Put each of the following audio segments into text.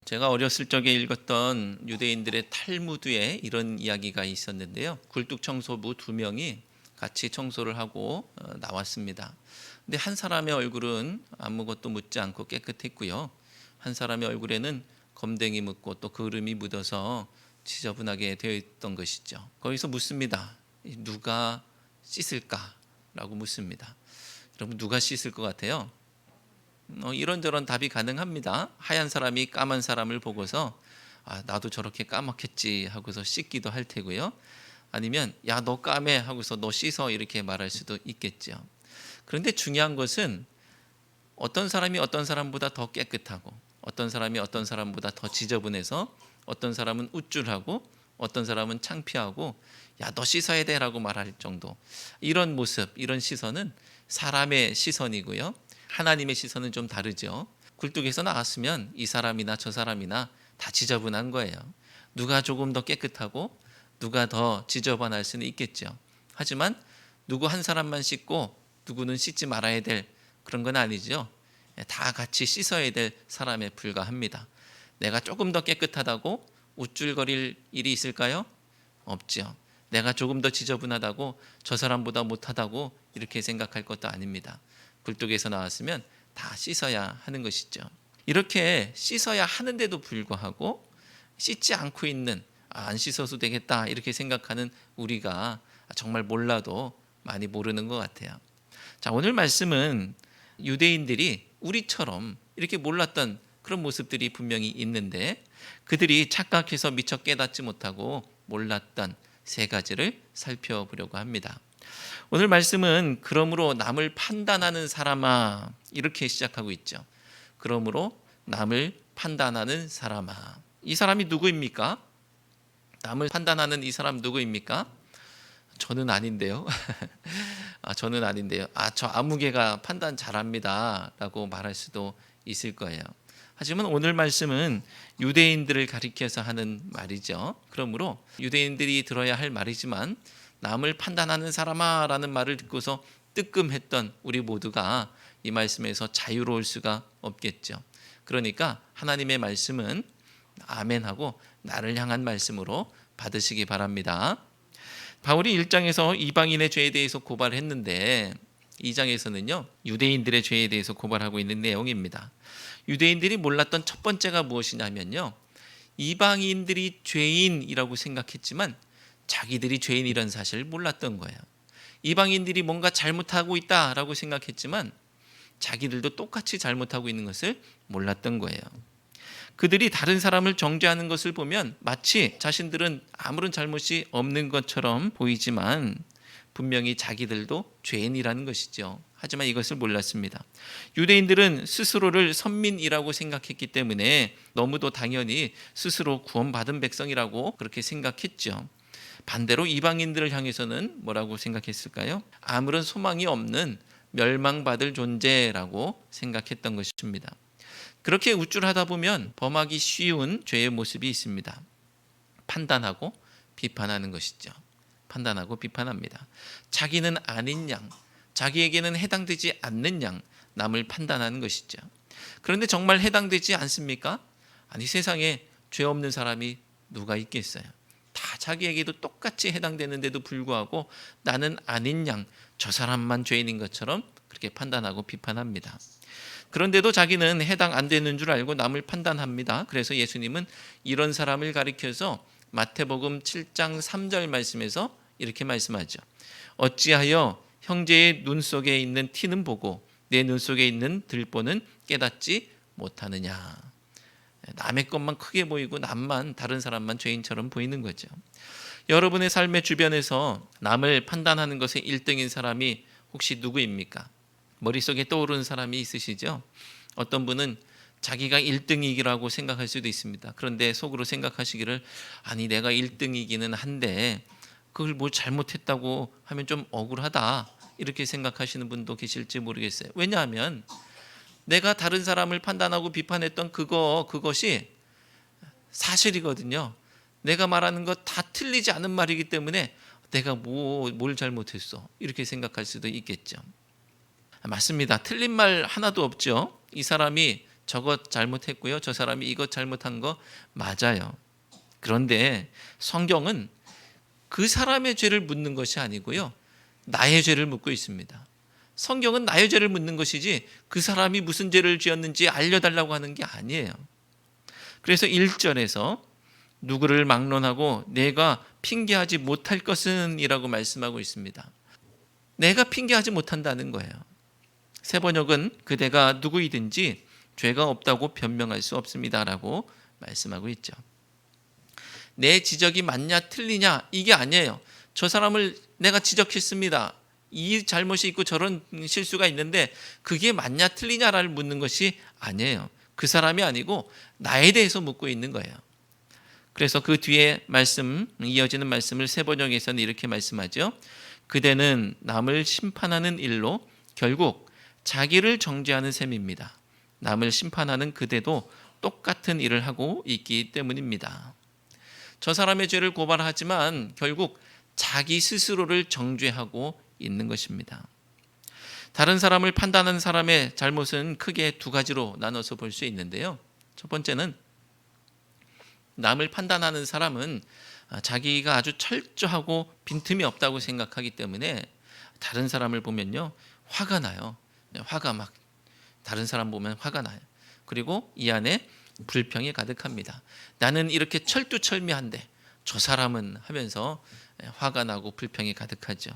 제가 어렸을 적에 읽었던 유대인들의 탈무드에 이런 이야기가 있었는데요. 굴뚝 청소부 2명이 같이 청소를 하고 나왔습니다. 근데 한 사람의 얼굴은 아무것도 묻지 않고 깨끗했고요. 한 사람의 얼굴에는 검댕이 묻고 또 거름이 묻어서 지저분하게 되어 있던 것이죠. 거기서 묻습니다. 누가 씻을까라고 묻습니다. 여러분, 누가 씻을 것 같아요? 이런저런 답이 가능합니다. 하얀 사람이 까만 사람을 보고서 나도 저렇게 까맣겠지 하고서 씻기도 할 테고요. 아니면 야, 너 까매 하고서 너 씻어 이렇게 말할 수도 있겠죠. 그런데 중요한 것은 어떤 사람이 어떤 사람보다 더 깨끗하고 어떤 사람이 어떤 사람보다 더 지저분해서 어떤 사람은 우쭐하고 어떤 사람은 창피하고 야, 너 씻어야 돼 라고 말할 정도, 이런 모습, 이런 시선은 사람의 시선이고요. 하나님의 시선은 좀 다르죠. 굴뚝에서 나왔으면 이 사람이나 저 사람이나 다 지저분한 거예요. 누가 조금 더 깨끗하고 누가 더 지저분할 수는 있겠죠. 하지만 누구 한 사람만 씻고 누구는 씻지 말아야 될 그런 건 아니죠. 다 같이 씻어야 될 사람에 불과합니다. 내가 조금 더 깨끗하다고 우쭐거릴 일이 있을까요? 없죠. 내가 조금 더 지저분하다고 저 사람보다 못하다고 이렇게 생각할 것도 아닙니다. 굴뚝에서 나왔으면 다 씻어야 하는 것이죠. 이렇게 씻어야 하는데도 불구하고 씻지 않고 있는, 안 씻어도 되겠다 이렇게 생각하는 우리가 정말 몰라도 많이 모르는 것 같아요. 자, 오늘 말씀은 유대인들이 우리처럼 이렇게 몰랐던 그런 모습들이 분명히 있는데 그들이 착각해서 미처 깨닫지 못하고 몰랐던 3가지를 살펴보려고 합니다. 오늘 말씀은 그러므로 남을 판단하는 사람아 이렇게 시작하고 있죠. 그러므로 남을 판단하는 사람아. 이 사람이 누구입니까? 남을 판단하는 이 사람 누구입니까? 저는 아닌데요. 저는 아닌데요. 저 아무개가 판단 잘합니다 라고 말할 수도 있을 거예요. 하지만 오늘 말씀은 유대인들을 가리켜서 하는 말이죠. 그러므로 유대인들이 들어야 할 말이지만 남을 판단하는 사람아 라는 말을 듣고서 뜨끔했던 우리 모두가 이 말씀에서 자유로울 수가 없겠죠. 그러니까 하나님의 말씀은 아멘하고 나를 향한 말씀으로 받으시기 바랍니다. 바울이 1장에서 이방인의 죄에 대해서 고발했는데 2장에서는요 유대인들의 죄에 대해서 고발하고 있는 내용입니다. 유대인들이 몰랐던 첫 번째가 무엇이냐면요, 이방인들이 죄인이라고 생각했지만 자기들이 죄인이라는 사실을 몰랐던 거예요. 이방인들이 뭔가 잘못하고 있다라고 생각했지만 자기들도 똑같이 잘못하고 있는 것을 몰랐던 거예요. 그들이 다른 사람을 정죄하는 것을 보면 마치 자신들은 아무런 잘못이 없는 것처럼 보이지만 분명히 자기들도 죄인이라는 것이죠. 하지만 이것을 몰랐습니다. 유대인들은 스스로를 선민이라고 생각했기 때문에 너무도 당연히 스스로 구원받은 백성이라고 그렇게 생각했죠. 반대로 이방인들을 향해서는 뭐라고 생각했을까요? 아무런 소망이 없는 멸망받을 존재라고 생각했던 것입니다. 그렇게 우쭐하다 보면 범하기 쉬운 죄의 모습이 있습니다. 판단하고 비판하는 것이죠. 판단하고 비판합니다. 자기는 아닌 양, 자기에게는 해당되지 않는 양, 남을 판단하는 것이죠. 그런데 정말 해당되지 않습니까? 아니, 세상에 죄 없는 사람이 누가 있겠어요? 다 자기에게도 똑같이 해당되는데도 불구하고 나는 아닌 양, 저 사람만 죄인인 것처럼 그렇게 판단하고 비판합니다. 그런데도 자기는 해당 안 되는 줄 알고 남을 판단합니다. 그래서 예수님은 이런 사람을 가리켜서 마태복음 7장 3절 말씀에서 이렇게 말씀하죠. 어찌하여 형제의 눈 속에 있는 티는 보고 내 눈 속에 있는 들보는 깨닫지 못하느냐. 남의 것만 크게 보이고 남만, 다른 사람만 죄인처럼 보이는 거죠. 여러분의 삶의 주변에서 남을 판단하는 것에 1등인 사람이 혹시 누구입니까? 머릿속에 떠오르는 사람이 있으시죠? 어떤 분은 자기가 1등이라고 생각할 수도 있습니다. 그런데 속으로 생각하시기를 아니 내가 1등이기는 한데 그걸 뭐 잘못했다고 하면 좀 억울하다 이렇게 생각하시는 분도 계실지 모르겠어요. 왜냐하면 내가 다른 사람을 판단하고 비판했던 그것이 사실이거든요. 내가 말하는 것 다 틀리지 않은 말이기 때문에 내가 뭘 잘못했어? 이렇게 생각할 수도 있겠죠. 맞습니다. 틀린 말 하나도 없죠. 이 사람이 저것 잘못했고요. 저 사람이 이것 잘못한 거 맞아요. 그런데 성경은 그 사람의 죄를 묻는 것이 아니고요. 나의 죄를 묻고 있습니다. 성경은 나의 죄를 묻는 것이지 그 사람이 무슨 죄를 지었는지 알려달라고 하는 게 아니에요. 그래서 1절에서 누구를 막론하고 내가 핑계하지 못할 것은 이라고 말씀하고 있습니다. 내가 핑계하지 못한다는 거예요. 세번역은 그대가 누구이든지 죄가 없다고 변명할 수 없습니다라고 말씀하고 있죠. 내 지적이 맞냐 틀리냐 이게 아니에요. 저 사람을 내가 지적했습니다. 이 잘못이 있고 저런 실수가 있는데 그게 맞냐 틀리냐를 묻는 것이 아니에요. 그 사람이 아니고 나에 대해서 묻고 있는 거예요. 그래서 그 뒤에 말씀, 이어지는 말씀을 세번역에서는 이렇게 말씀하죠. 그대는 남을 심판하는 일로 결국 자기를 정죄하는 셈입니다. 남을 심판하는 그대도 똑같은 일을 하고 있기 때문입니다. 저 사람의 죄를 고발하지만 결국 자기 스스로를 정죄하고 있는 것입니다. 다른 사람을 판단하는 사람의 잘못은 크게 두 가지로 나눠서 볼 수 있는데요. 첫 번째는 남을 판단하는 사람은 자기가 아주 철저하고 빈틈이 없다고 생각하기 때문에 다른 사람을 보면요 화가 나요. 화가 막 다른 사람 보면 화가 나요. 그리고 이 안에 불평이 가득합니다. 나는 이렇게 철두철미한데 저 사람은 하면서 화가 나고 불평이 가득하죠.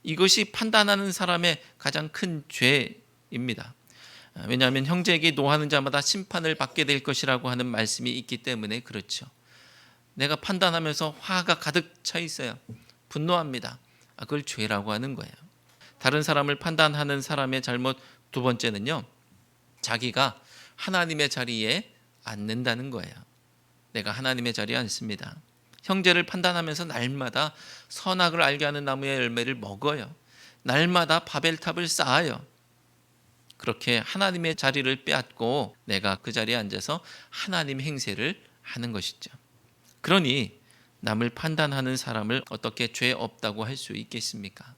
이것이 판단하는 사람의 가장 큰 죄입니다. 왜냐하면 형제에게 노하는 자마다 심판을 받게 될 것이라고 하는 말씀이 있기 때문에 그렇죠. 내가 판단하면서 화가 가득 차 있어요. 분노합니다. 그걸 죄라고 하는 거예요. 다른 사람을 판단하는 사람의 잘못 두 번째는요. 자기가 하나님의 자리에 앉는다는 거예요. 내가 하나님의 자리에 앉습니다. 형제를 판단하면서 날마다 선악을 알게 하는 나무의 열매를 먹어요. 날마다 바벨탑을 쌓아요. 그렇게 하나님의 자리를 빼앗고 내가 그 자리에 앉아서 하나님 행세를 하는 것이죠. 그러니 남을 판단하는 사람을 어떻게 죄 없다고 할 수 있겠습니까?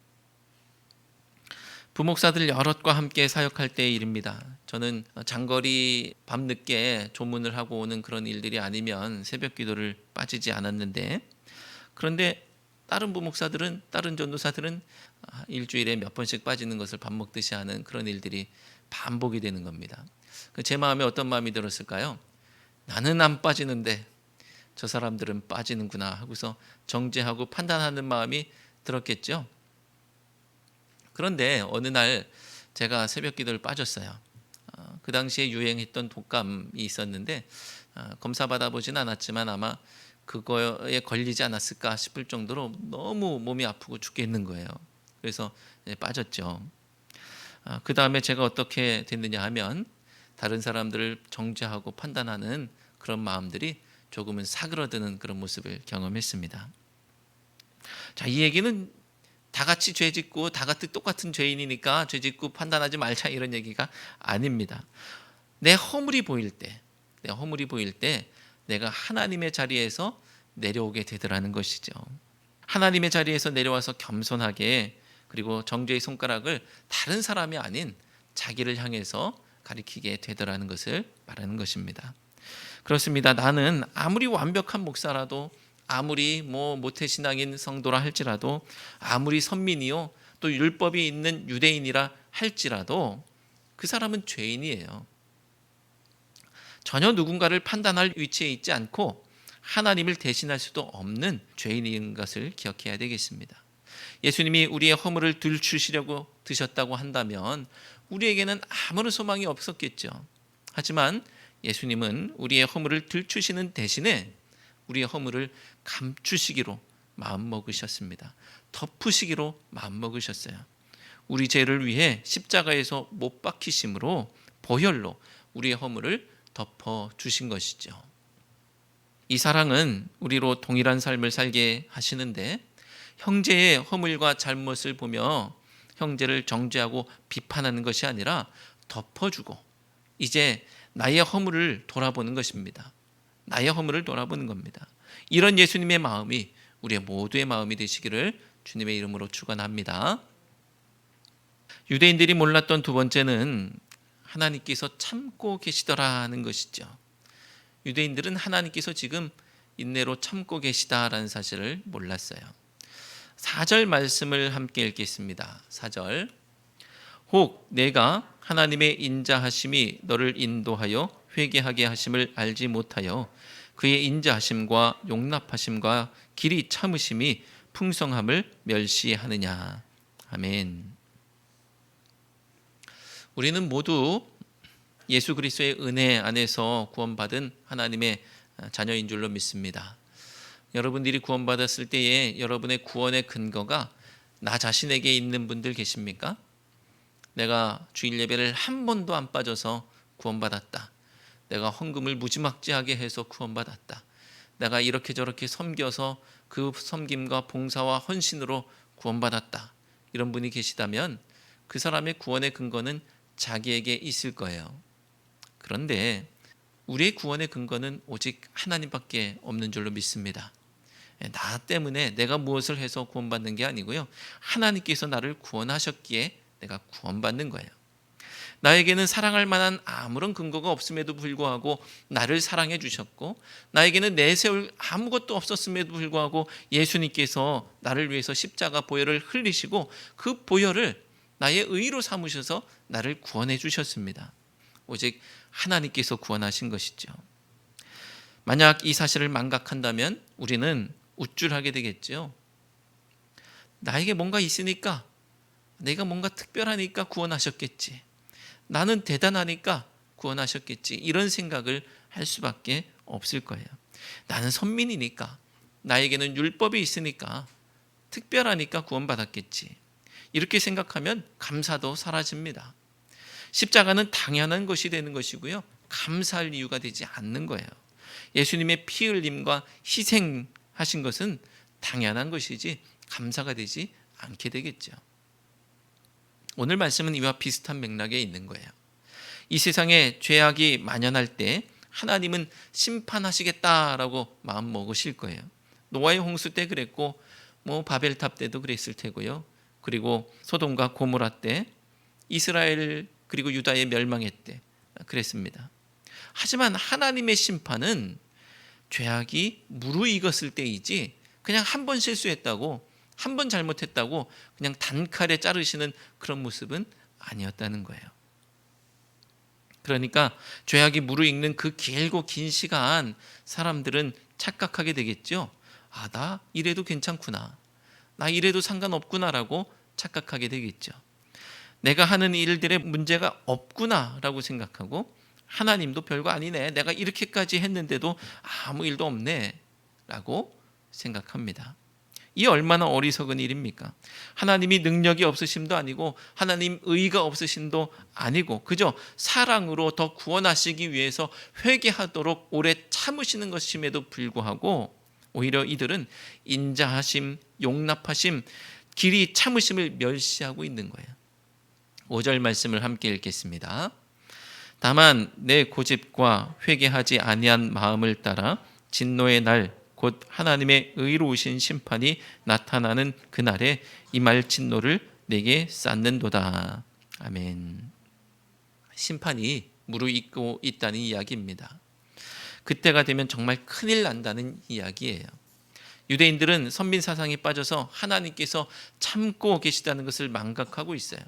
부목사들 여럿과 함께 사역할 때의 일입니다. 저는 장거리 밤늦게 조문을 하고 오는 그런 일들이 아니면 새벽 기도를 빠지지 않았는데, 그런데 다른 부목사들은, 다른 전도사들은 일주일에 몇 번씩 빠지는 것을 밥 먹듯이 하는 그런 일들이 반복이 되는 겁니다. 제 마음에 어떤 마음이 들었을까요? 나는 안 빠지는데 저 사람들은 빠지는구나 하고서 정죄하고 판단하는 마음이 들었겠죠. 그런데 어느 날 제가 새벽 기도를 빠졌어요. 그 당시에 유행했던 독감이 있었는데 검사 받아보진 않았지만 아마 그거에 걸리지 않았을까 싶을 정도로 너무 몸이 아프고 죽겠는 거예요. 그래서 빠졌죠. 그 다음에 제가 어떻게 됐느냐 하면 다른 사람들을 정죄하고 판단하는 그런 마음들이 조금은 사그러드는 그런 모습을 경험했습니다. 자, 이 얘기는 다 같이 죄 짓고 다 같이 똑같은 죄인이니까 죄 짓고 판단하지 말자 이런 얘기가 아닙니다. 내 허물이 보일 때 내가 하나님의 자리에서 내려오게 되더라는 것이죠. 하나님의 자리에서 내려와서 겸손하게, 그리고 정죄의 손가락을 다른 사람이 아닌 자기를 향해서 가리키게 되더라는 것을 말하는 것입니다. 그렇습니다. 나는 아무리 완벽한 목사라도, 아무리 모태신앙인 성도라 할지라도, 아무리 선민이요 또 율법이 있는 유대인이라 할지라도 그 사람은 죄인이에요. 전혀 누군가를 판단할 위치에 있지 않고 하나님을 대신할 수도 없는 죄인인 것을 기억해야 되겠습니다. 예수님이 우리의 허물을 들추시려고 드셨다고 한다면 우리에게는 아무런 소망이 없었겠죠. 하지만 예수님은 우리의 허물을 들추시는 대신에 우리의 허물을 감추시기로 마음먹으셨습니다. 덮으시기로 마음먹으셨어요. 우리 죄를 위해 십자가에서 못 박히심으로 보혈로 우리의 허물을 덮어주신 것이죠. 이 사랑은 우리로 동일한 삶을 살게 하시는데, 형제의 허물과 잘못을 보며 형제를 정죄하고 비판하는 것이 아니라 덮어주고 이제 나의 허물을 돌아보는 것입니다. 나의 허물을 돌아보는 겁니다. 이런 예수님의 마음이 우리의 모두의 마음이 되시기를 주님의 이름으로 축원합니다. 유대인들이 몰랐던 두 번째는 하나님께서 참고 계시더라는 것이죠. 유대인들은 하나님께서 지금 인내로 참고 계시다라는 사실을 몰랐어요. 4절 말씀을 함께 읽겠습니다. 4절. 혹 내가 하나님의 인자하심이 너를 인도하여 회개하게 하심을 알지 못하여 그의 인자하심과 용납하심과 길이 참으심이 풍성함을 멸시하느냐. 아멘. 우리는 모두 예수 그리스도의 은혜 안에서 구원받은 하나님의 자녀인 줄로 믿습니다. 여러분들이 구원받았을 때에 여러분의 구원의 근거가 나 자신에게 있는 분들 계십니까? 내가 주일 예배를 한 번도 안 빠져서 구원받았다. 내가 헌금을 무지막지하게 해서 구원받았다. 내가 이렇게 저렇게 섬겨서 그 섬김과 봉사와 헌신으로 구원받았다. 이런 분이 계시다면 그 사람의 구원의 근거는 자기에게 있을 거예요. 그런데 우리의 구원의 근거는 오직 하나님밖에 없는 줄로 믿습니다. 나 때문에 내가 무엇을 해서 구원받는 게 아니고요. 하나님께서 나를 구원하셨기에 내가 구원받는 거예요. 나에게는 사랑할 만한 아무런 근거가 없음에도 불구하고 나를 사랑해 주셨고, 나에게는 내세울 아무것도 없었음에도 불구하고 예수님께서 나를 위해서 십자가 보혈을 흘리시고 그 보혈을 나의 의로 삼으셔서 나를 구원해 주셨습니다. 오직 하나님께서 구원하신 것이죠. 만약 이 사실을 망각한다면 우리는 우쭐하게 되겠죠. 나에게 뭔가 있으니까, 내가 뭔가 특별하니까 구원하셨겠지. 나는 대단하니까 구원하셨겠지. 이런 생각을 할 수밖에 없을 거예요. 나는 선민이니까, 나에게는 율법이 있으니까, 특별하니까 구원받았겠지. 이렇게 생각하면 감사도 사라집니다. 십자가는 당연한 것이 되는 것이고요. 감사할 이유가 되지 않는 거예요. 예수님의 피 흘림과 희생하신 것은 당연한 것이지 감사가 되지 않게 되겠죠. 오늘 말씀은 이와 비슷한 맥락에 있는 거예요. 이 세상에 죄악이 만연할 때 하나님은 심판하시겠다라고 마음 먹으실 거예요. 노아의 홍수 때 그랬고 바벨탑 때도 그랬을 테고요. 그리고 소돔과 고모라 때, 이스라엘 그리고 유다의 멸망의 때 그랬습니다. 하지만 하나님의 심판은 죄악이 무르익었을 때이지 그냥 한 번 실수했다고, 한 번 잘못했다고 그냥 단칼에 자르시는 그런 모습은 아니었다는 거예요. 그러니까 죄악이 무르익는 그 길고 긴 시간 사람들은 착각하게 되겠죠. 아, 나 이래도 괜찮구나. 나 이래도 상관없구나라고 착각하게 되겠죠. 내가 하는 일들에 문제가 없구나라고 생각하고, 하나님도 별거 아니네, 내가 이렇게까지 했는데도 아무 일도 없네 라고 생각합니다. 이 얼마나 어리석은 일입니까? 하나님이 능력이 없으심도 아니고 하나님 의가 없으심도 아니고 그저 사랑으로 더 구원하시기 위해서 회개하도록 오래 참으시는 것임에도 불구하고 오히려 이들은 인자하심, 용납하심, 길이 참으심을 멸시하고 있는 거예요. 5절 말씀을 함께 읽겠습니다. 다만 내 고집과 회개하지 아니한 마음을 따라 진노의 날 곧 하나님의 의로우신 심판이 나타나는 그날에 임할 진노를 내게 쌓는도다. 아멘. 심판이 무르익고 있다는 이야기입니다. 그때가 되면 정말 큰일 난다는 이야기예요. 유대인들은 선민 사상에 빠져서 하나님께서 참고 계시다는 것을 망각하고 있어요.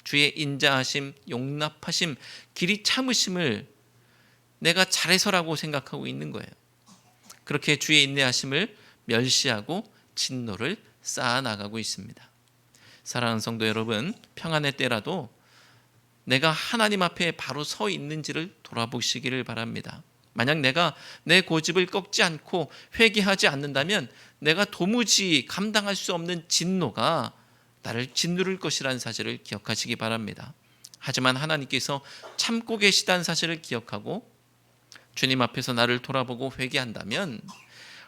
주의 인자하심, 용납하심, 길이 참으심을 내가 잘해서라고 생각하고 있는 거예요. 그렇게 주의 인내하심을 멸시하고 진노를 쌓아나가고 있습니다. 사랑하는 성도 여러분, 평안의 때라도 내가 하나님 앞에 바로 서 있는지를 돌아보시기를 바랍니다. 만약 내가 내 고집을 꺾지 않고 회개하지 않는다면 내가 도무지 감당할 수 없는 진노가 나를 짓누를 것이라는 사실을 기억하시기 바랍니다. 하지만 하나님께서 참고 계시다는 사실을 기억하고 주님 앞에서 나를 돌아보고 회개한다면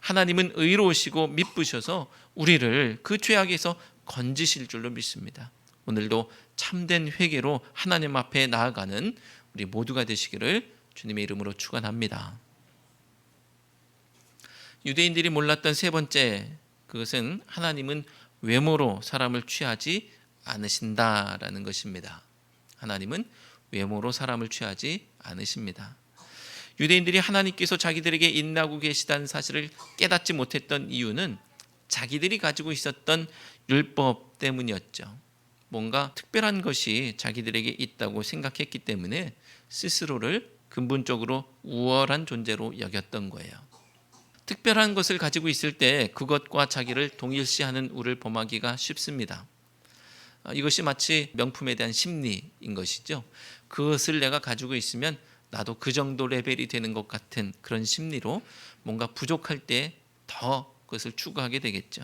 하나님은 의로우시고 미쁘셔서 우리를 그 죄악에서 건지실 줄로 믿습니다. 오늘도 참된 회개로 하나님 앞에 나아가는 우리 모두가 되시기를 주님의 이름으로 축원합니다. 유대인들이 몰랐던 세 번째, 그것은 하나님은 외모로 사람을 취하지 않으신다라는 것입니다. 하나님은 외모로 사람을 취하지 않으십니다. 유대인들이 하나님께서 자기들에게 인하고 계시다는 사실을 깨닫지 못했던 이유는 자기들이 가지고 있었던 율법 때문이었죠. 뭔가 특별한 것이 자기들에게 있다고 생각했기 때문에 스스로를 근본적으로 우월한 존재로 여겼던 거예요. 특별한 것을 가지고 있을 때 그것과 자기를 동일시하는 우를 범하기가 쉽습니다. 이것이 마치 명품에 대한 심리인 것이죠. 그것을 내가 가지고 있으면 나도 그 정도 레벨이 되는 것 같은 그런 심리로 뭔가 부족할 때 더 그것을 추구하게 되겠죠.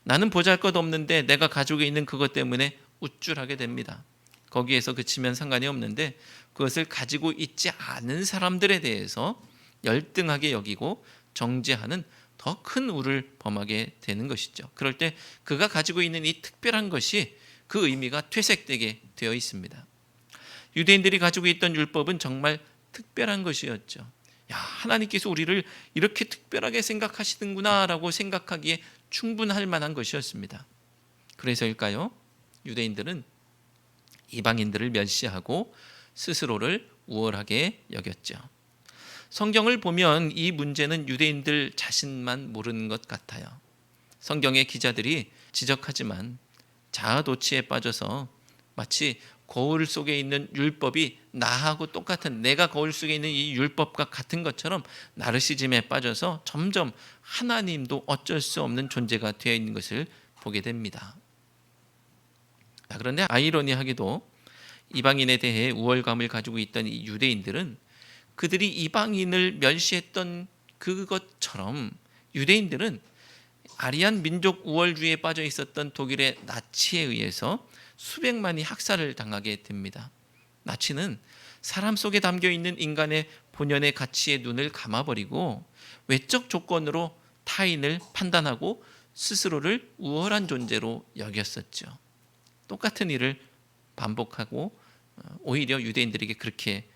나는 보잘것없는데 내가 가지고 있는 그것 때문에 우쭐하게 됩니다. 거기에서 그치면 상관이 없는데 그것을 가지고 있지 않은 사람들에 대해서 열등하게 여기고 정죄하는 더 큰 우를 범하게 되는 것이죠. 그럴 때 그가 가지고 있는 이 특별한 것이 그 의미가 퇴색되게 되어 있습니다. 유대인들이 가지고 있던 율법은 정말 특별한 것이었죠. 야, 하나님께서 우리를 이렇게 특별하게 생각하시는구나 라고 생각하기에 충분할 만한 것이었습니다. 그래서일까요? 유대인들은 이방인들을 멸시하고 스스로를 우월하게 여겼죠. 성경을 보면 이 문제는 유대인들 자신만 모르는 것 같아요. 성경의 기자들이 지적하지만 자아도취에 빠져서 마치 거울 속에 있는 율법이 나하고 똑같은, 내가 거울 속에 있는 이 율법과 같은 것처럼 나르시즘에 빠져서 점점 하나님도 어쩔 수 없는 존재가 되어 있는 것을 보게 됩니다. 그런데 아이러니하게도 이방인에 대해 우월감을 가지고 있던 이 유대인들은 그들이 이방인을 멸시했던 그것처럼 유대인들은 아리안 민족 우월주의에 빠져 있었던 독일의 나치에 의해서 수백만이 학살을 당하게 됩니다. 나치는 사람 속에 담겨 있는 인간의 본연의 가치에 눈을 감아버리고 외적 조건으로 타인을 판단하고 스스로를 우월한 존재로 여겼었죠. 똑같은 일을 반복하고 오히려 유대인들에게 그렇게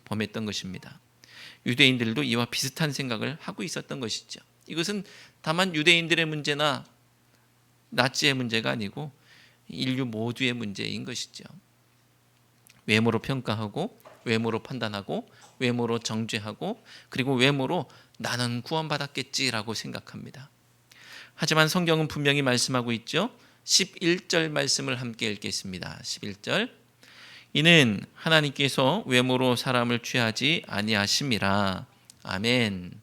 범했던 것입니다. 유대인들도 이와 비슷한 생각을 하고 있었던 것이죠. 이것은 다만 유대인들의 문제나 나치의 문제가 아니고 인류 모두의 문제인 것이죠. 외모로 평가하고 외모로 판단하고 외모로 정죄하고 그리고 외모로 나는 구원받았겠지라고 생각합니다. 하지만 성경은 분명히 말씀하고 있죠. 11절 말씀을 함께 읽겠습니다. 11절 이는 하나님께서 외모로 사람을 취하지 아니하심이라. 아멘.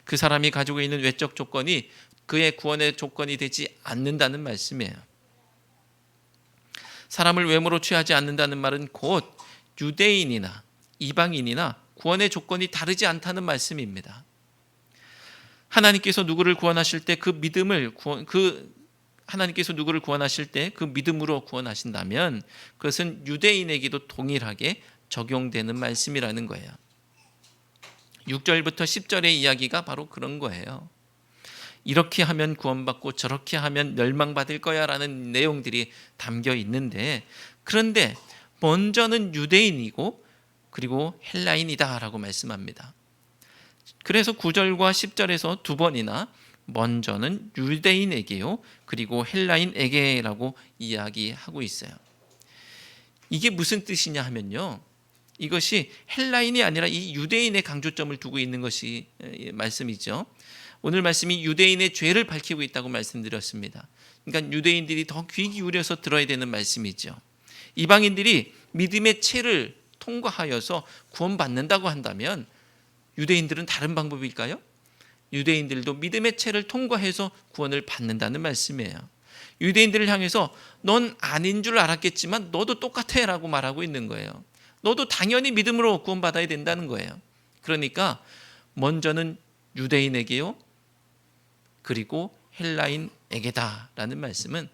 그 사람이 가지고 있는 외적 조건이 그의 구원의 조건이 되지 않는다는 말씀이에요. 사람을 외모로 취하지 않는다는 말은 곧 유대인이나 이방인이나 구원의 조건이 다르지 않다는 말씀입니다. 하나님께서 누구를 구원하실 때 하나님께서 누구를 구원하실 때 그 믿음으로 구원하신다면 그것은 유대인에게도 동일하게 적용되는 말씀이라는 거예요. 6절부터 10절의 이야기가 바로 그런 거예요. 이렇게 하면 구원받고 저렇게 하면 멸망받을 거야 라는 내용들이 담겨 있는데, 그런데 먼저는 유대인이고 그리고 헬라인이다 라고 말씀합니다. 그래서 9절과 10절에서 두 번이나 먼저는 유대인에게요 그리고 헬라인에게라고 이야기하고 있어요. 이게 무슨 뜻이냐 하면요, 이것이 헬라인이 아니라 이 유대인의 강조점을 두고 있는 것이 말씀이죠. 오늘 말씀이 유대인의 죄를 밝히고 있다고 말씀드렸습니다. 그러니까 유대인들이 더 귀 기울여서 들어야 되는 말씀이죠. 이방인들이 믿음의 채를 통과하여서 구원받는다고 한다면 유대인들은 다른 방법일까요? 유대인들도 믿음의 채를 통과해서 구원을 받는다는 말씀이에요. 유대인들을 향해서 넌 아닌 줄 알았겠지만 너도 똑같아 라고 말하고 있는 거예요. 너도 당연히 믿음으로 구원받아야 된다는 거예요. 그러니까 먼저는 유대인에게요 그리고 헬라인에게다 라는 말씀은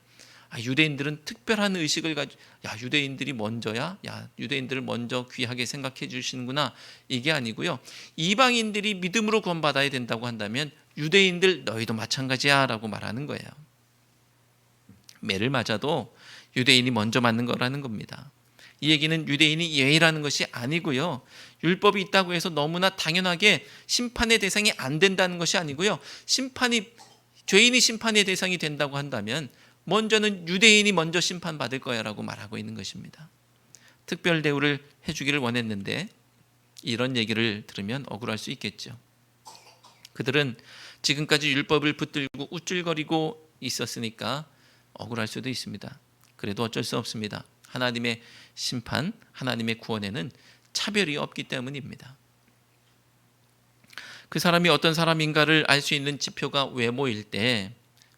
유대인들은 특별한 의식을 가지고 유대인들이 먼저야? 유대인들을 먼저 귀하게 생각해 주시는구나, 이게 아니고요, 이방인들이 믿음으로 구원받아야 된다고 한다면 유대인들 너희도 마찬가지야 라고 말하는 거예요. 매를 맞아도 유대인이 먼저 맞는 거라는 겁니다. 이 얘기는 유대인이 예외라는 것이 아니고요, 율법이 있다고 해서 너무나 당연하게 심판의 대상이 안 된다는 것이 아니고요, 죄인이 심판의 대상이 된다고 한다면 먼저는 유대인이 먼저 심판받을 거야라고 말하고 있는 것입니다. 특별 대우를 해주기를 원했는데 이런 얘기를 들으면 억울할 수 있겠죠. 그들은 지금까지 율법을 붙들고 우쭐거리고 있었으니까 억울할 수도 있습니다. 그래도 어쩔 수 없습니다. 하나님의 심판, 하나님의 구원에는 차별이 없기 때문입니다. 그 사람이 어떤 사람인가를 알 수 있는 지표가 외모일 때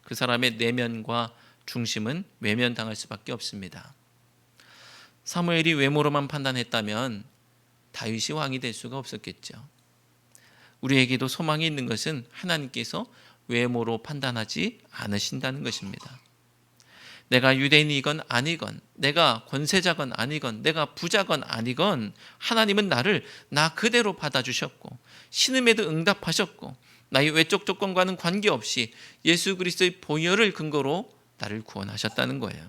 그 사람의 내면과 중심은 외면당할 수밖에 없습니다. 사무엘이 외모로만 판단했다면 다윗이 왕이 될 수가 없었겠죠. 우리에게도 소망이 있는 것은 하나님께서 외모로 판단하지 않으신다는 것입니다. 내가 유대인이건 아니건, 내가 권세자건 아니건, 내가 부자건 아니건 하나님은 나를 나 그대로 받아주셨고 신음에도 응답하셨고 나의 외적 조건과는 관계없이 예수 그리스도의 보혈을 근거로 나를 구원하셨다는 거예요.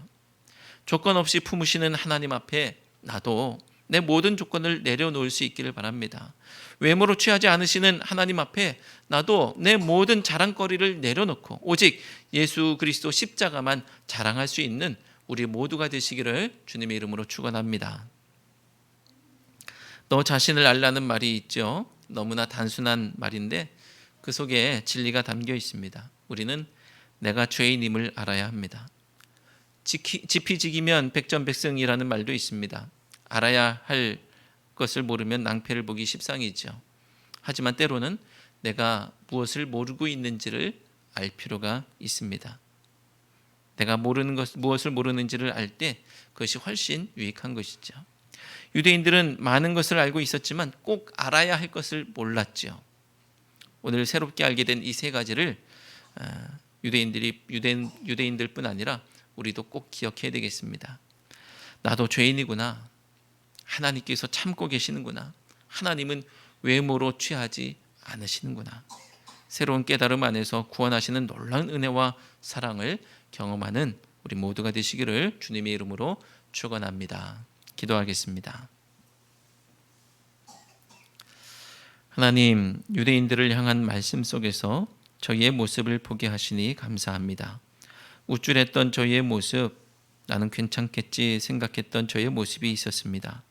조건 없이 품으시는 하나님 앞에 나도 내 모든 조건을 내려놓을 수 있기를 바랍니다. 외모로 취하지 않으시는 하나님 앞에 나도 내 모든 자랑거리를 내려놓고 오직 예수 그리스도 십자가만 자랑할 수 있는 우리 모두가 되시기를 주님의 이름으로 축원합니다. 너 자신을 알라는 말이 있죠. 너무나 단순한 말인데 그 속에 진리가 담겨 있습니다. 우리는 내가 죄인임을 알아야 합니다. 지피지기면 백전백승이라는 말도 있습니다. 알아야 할 것을 모르면 낭패를 보기 십상이죠. 하지만 때로는 내가 무엇을 모르고 있는지를 알 필요가 있습니다. 내가 무엇을 모르는지를 알 때 그것이 훨씬 유익한 것이죠. 유대인들은 많은 것을 알고 있었지만 꼭 알아야 할 것을 몰랐죠. 오늘 새롭게 알게 된 이 세 가지를 유대인들뿐 아니라 우리도 꼭 기억해야 되겠습니다. 나도 죄인이구나. 하나님께서 참고 계시는구나. 하나님은 외모로 취하지 않으시는구나. 새로운 깨달음 안에서 구원하시는 놀라운 은혜와 사랑을 경험하는 우리 모두가 되시기를 주님의 이름으로 축원합니다. 기도하겠습니다. 하나님, 유대인들을 향한 말씀 속에서 저희의 모습을 보게 하시니 감사합니다. 우쭐했던 저희의 모습, 나는 괜찮겠지 생각했던 저희의 모습이 있었습니다.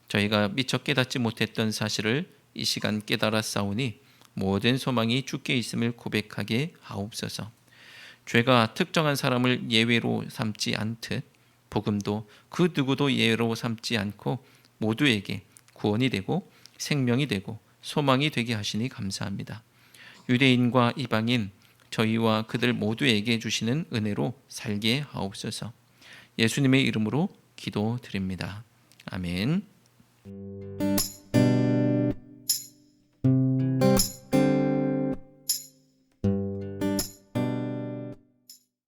저희가 미처 깨닫지 못했던 사실을 이 시간 깨달았사오니 모든 소망이 주께 있음을 고백하게 하옵소서. 죄가 특정한 사람을 예외로 삼지 않듯 복음도 그 누구도 예외로 삼지 않고 모두에게 구원이 되고 생명이 되고 소망이 되게 하시니 감사합니다. 유대인과 이방인 저희와 그들 모두에게 주시는 은혜로 살게 하옵소서. 예수님의 이름으로 기도드립니다. 아멘.